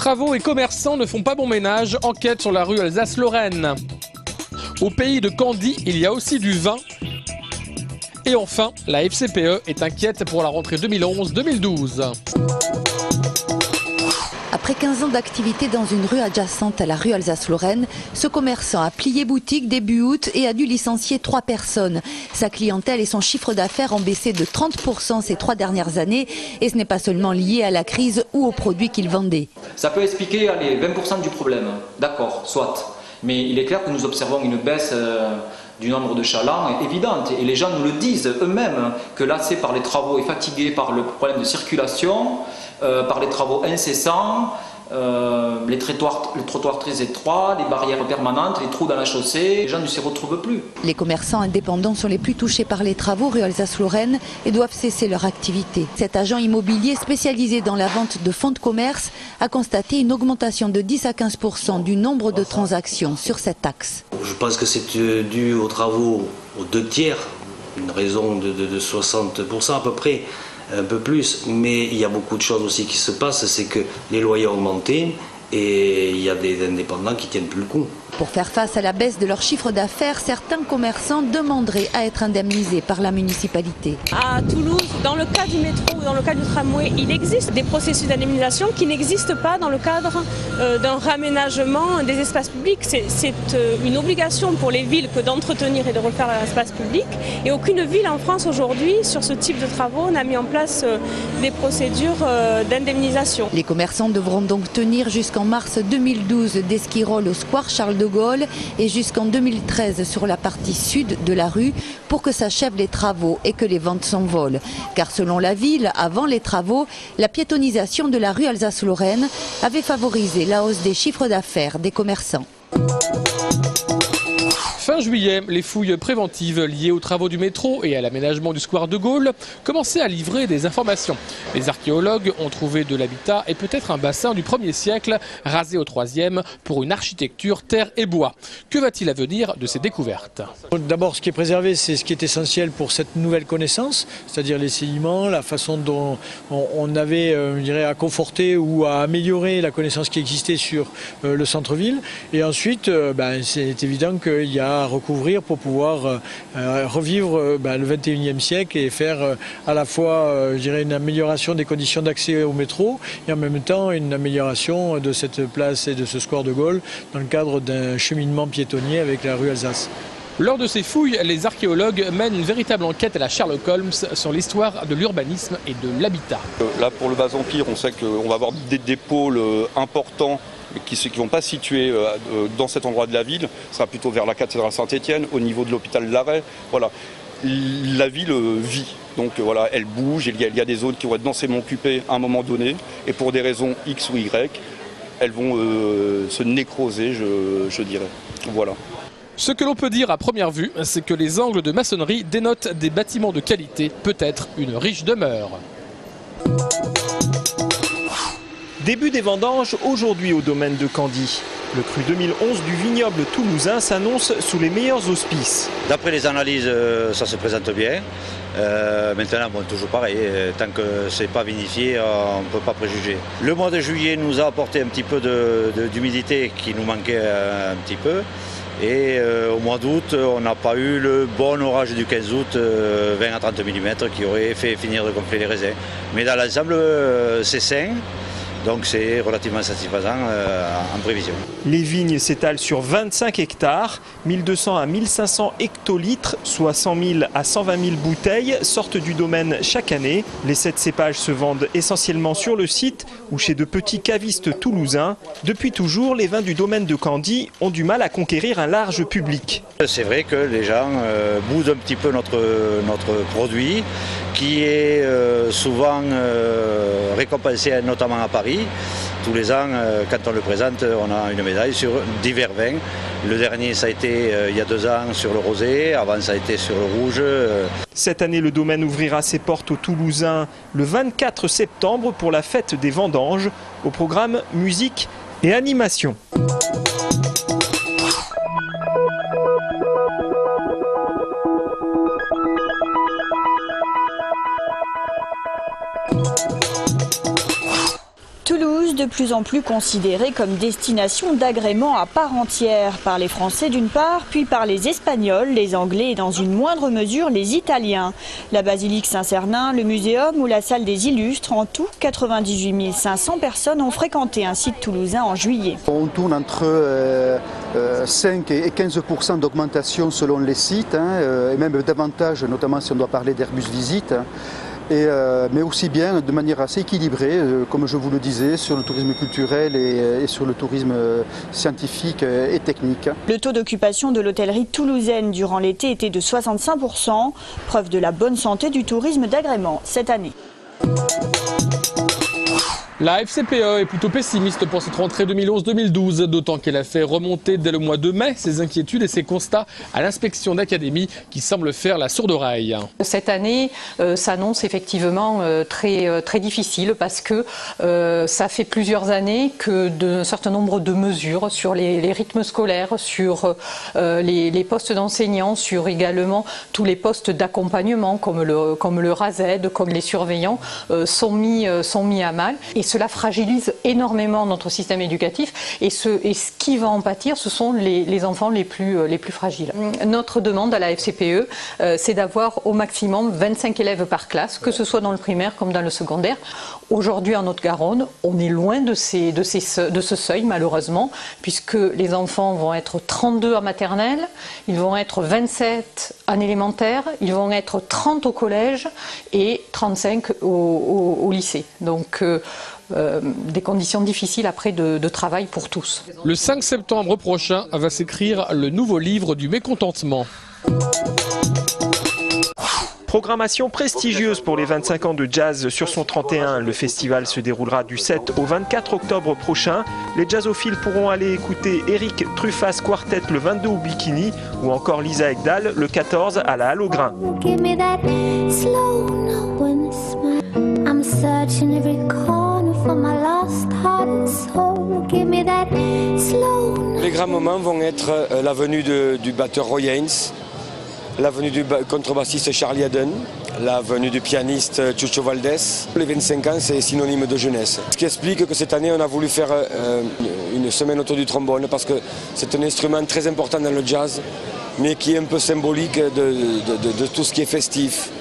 Travaux et commerçants ne font pas bon ménage. Enquête sur la rue Alsace-Lorraine. Au pays de Candy, il y a aussi du vin. Et enfin, la FCPE est inquiète pour la rentrée 2011-2012. Après 15 ans d'activité dans une rue adjacente à la rue Alsace-Lorraine, ce commerçant a plié boutique début août et a dû licencier 3 personnes. Sa clientèle et son chiffre d'affaires ont baissé de 30% ces 3 dernières années et ce n'est pas seulement lié à la crise ou aux produits qu'il vendait. Ça peut expliquer 20% du problème, d'accord, soit. Mais il est clair que nous observons une baisse du nombre de chalands évidente. Et les gens nous le disent eux-mêmes, que lassés par les travaux et fatigués par le problème de circulation, par les travaux incessants, les trottoirs très étroits, les barrières permanentes, les trous dans la chaussée, les gens ne s'y retrouvent plus. Les commerçants indépendants sont les plus touchés par les travaux rue Alsace-Lorraine et doivent cesser leur activité. Cet agent immobilier spécialisé dans la vente de fonds de commerce a constaté une augmentation de 10 à 15% du nombre de transactions sur cet axe. Je pense que c'est dû aux travaux aux 2 tiers, une raison de 60% à peu près. Un peu plus, mais il y a beaucoup de choses aussi qui se passent, c'est que les loyers ont augmenté et il y a des indépendants qui tiennent plus le coup. Pour faire face à la baisse de leur chiffre d'affaires, certains commerçants demanderaient à être indemnisés par la municipalité. À Toulouse, dans le cas du métro ou dans le cas du tramway, il existe des processus d'indemnisation qui n'existent pas dans le cadre d'un raménagement des espaces publics. C'est une obligation pour les villes que d'entretenir et de refaire l'espace public. Et aucune ville en France aujourd'hui, sur ce type de travaux, n'a mis en place des procédures d'indemnisation. Les commerçants devront donc tenir jusqu'en mars 2012 d'Esquirol au square Charles de Gaulle et jusqu'en 2013 sur la partie sud de la rue pour que s'achèvent les travaux et que les ventes s'envolent. Car selon la ville, avant les travaux, la piétonisation de la rue Alsace-Lorraine avait favorisé la hausse des chiffres d'affaires des commerçants. Fin juillet, les fouilles préventives liées aux travaux du métro et à l'aménagement du square de Gaulle commençaient à livrer des informations. Les archéologues ont trouvé de l'habitat et peut-être un bassin du 1er siècle rasé au 3e pour une architecture terre et bois. Que va-t-il advenir de ces découvertes? D'abord, ce qui est préservé, c'est ce qui est essentiel pour cette nouvelle connaissance, c'est-à-dire les sédiments, la façon dont on avait, je dirais, à conforter ou à améliorer la connaissance qui existait sur le centre-ville. Et ensuite, c'est évident qu'il y a à recouvrir pour pouvoir revivre le 21e siècle et faire à la fois je dirais, une amélioration des conditions d'accès au métro et en même temps une amélioration de cette place et de ce square de Gaulle dans le cadre d'un cheminement piétonnier avec la rue Alsace. Lors de ces fouilles, les archéologues mènent une véritable enquête à la Sherlock Holmes sur l'histoire de l'urbanisme et de l'habitat. Là, pour le Bas-Empire, on sait qu'on va avoir des pôles importants qui ne vont pas se situer dans cet endroit de la ville. Ce sera plutôt vers la cathédrale Saint-Étienne, au niveau de l'hôpital de l'Arrêt. Voilà. La ville vit. Donc voilà, elle bouge, il y a des zones qui vont être densément occupées à un moment donné. Et pour des raisons X ou Y, elles vont se nécroser, je dirais. Voilà. Ce que l'on peut dire à première vue, c'est que les angles de maçonnerie dénotent des bâtiments de qualité, peut-être une riche demeure. Début des vendanges aujourd'hui au domaine de Candy. Le cru 2011 du vignoble toulousain s'annonce sous les meilleurs auspices. D'après les analyses, ça se présente bien. Maintenant, toujours pareil, tant que ce n'est pas vinifié, on ne peut pas préjuger. Le mois de juillet nous a apporté un petit peu d'humidité qui nous manquait un petit peu. Et au mois d'août, on n'a pas eu le bon orage du 15 août, 20 à 30 mm, qui aurait fait finir de gonfler les raisins. Mais dans l'ensemble, c'est sain. Donc c'est relativement satisfaisant en prévision. Les vignes s'étalent sur 25 hectares, 1200 à 1500 hectolitres, soit 100 000 à 120 000 bouteilles, sortent du domaine chaque année. Les 7 cépages se vendent essentiellement sur le site ou chez de petits cavistes toulousains. Depuis toujours, les vins du domaine de Candy ont du mal à conquérir un large public. C'est vrai que les gens boudent un petit peu notre produit, qui est souvent récompensé notamment à Paris. Tous les ans, quand on le présente, on a une médaille sur divers vins. Le dernier, ça a été il y a 2 ans sur le rosé, avant ça a été sur le rouge. Cette année, le domaine ouvrira ses portes aux Toulousains le 24 septembre pour la fête des vendanges, au programme musique et animation. Toulouse, de plus en plus considérée comme destination d'agrément à part entière par les Français d'une part, puis par les Espagnols, les Anglais et dans une moindre mesure les Italiens. La basilique Saint-Cernin, le muséum ou la salle des illustres, en tout 98 500 personnes ont fréquenté un site toulousain en juillet. On tourne entre 5 et 15% d'augmentation selon les sites, et même davantage, notamment si on doit parler d'Airbus Visite. Mais aussi bien de manière assez équilibrée, comme je vous le disais, sur le tourisme culturel et sur le tourisme scientifique et technique. Le taux d'occupation de l'hôtellerie toulousaine durant l'été était de 65%, preuve de la bonne santé du tourisme d'agrément cette année. La FCPE est plutôt pessimiste pour cette rentrée 2011-2012, d'autant qu'elle a fait remonter dès le mois de mai ses inquiétudes et ses constats à l'inspection d'académie qui semble faire la sourde oreille. Cette année s'annonce effectivement très difficile parce que ça fait plusieurs années que d'un certain nombre de mesures sur les rythmes scolaires, sur les postes d'enseignants, sur également tous les postes d'accompagnement comme le RASED, comme les surveillants sont mis à mal. Et cela fragilise énormément notre système éducatif et ce qui va en pâtir, ce sont les enfants les plus fragiles. Notre demande à la FCPE, c'est d'avoir au maximum 25 élèves par classe, que ce soit dans le primaire comme dans le secondaire. Aujourd'hui en Haute-Garonne, on est loin de ce seuil malheureusement, puisque les enfants vont être 32 en maternelle, ils vont être 27 en élémentaire, ils vont être 30 au collège et 35 au lycée. Donc des conditions difficiles après de travail pour tous. Le 5 septembre prochain va s'écrire le nouveau livre du mécontentement. Programmation prestigieuse pour les 25 ans de jazz sur son 31. Le festival se déroulera du 7 au 24 octobre prochain. Les jazzophiles pourront aller écouter Eric Truffaz Quartet le 22 au Bikini ou encore Lisa Ekdahl le 14 à la Halle aux Grains. Les grands moments vont être la venue du batteur Roy Haynes, la venue du contrebassiste Charlie Haddon, la venue du pianiste Chucho Valdés. Les 25 ans, c'est synonyme de jeunesse. Ce qui explique que cette année, on a voulu faire une semaine autour du trombone parce que c'est un instrument très important dans le jazz, mais qui est un peu symbolique de tout ce qui est festif.